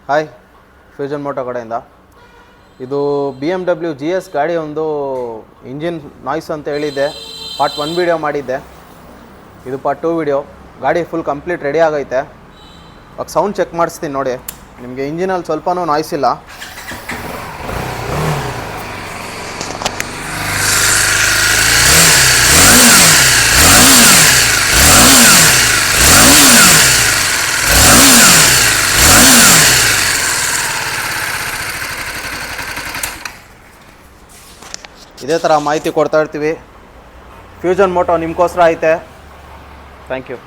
Hi, fusion Moto ಕಡೆಯಿಂದ. ಇದು BMW GS ಗಾಡಿ ಒಂದು ಇಂಜಿನ್ ನಾಯ್ಸ್ ಅಂತ ಹೇಳಿದ್ದೆ. ಪಾರ್ಟ್ 1 ವೀಡಿಯೋ ಮಾಡಿದ್ದೆ, ಇದು ಪಾರ್ಟ್ 2 ವೀಡಿಯೋ. ಗಾಡಿ ಫುಲ್ ಕಂಪ್ಲೀಟ್ ರೆಡಿ ಆಗೈತೆ. ಇವಾಗ ಸೌಂಡ್ ಚೆಕ್ ಮಾಡಿಸ್ತೀನಿ ನೋಡಿ. ನಿಮಗೆ ಇಂಜಿನಲ್ಲಿ ಸ್ವಲ್ಪನೂ ನಾಯ್ಸ್ ಇಲ್ಲ. ಇದೇ ಥರ ಮಾಹಿತಿ ಕೊಡ್ತಾ ಇರ್ತೀವಿ. ಫ್ಯೂಷನ್ ಮೋಟೋ ನಿಮಗೋಸ್ಕರ ಐತೆ. Thank you.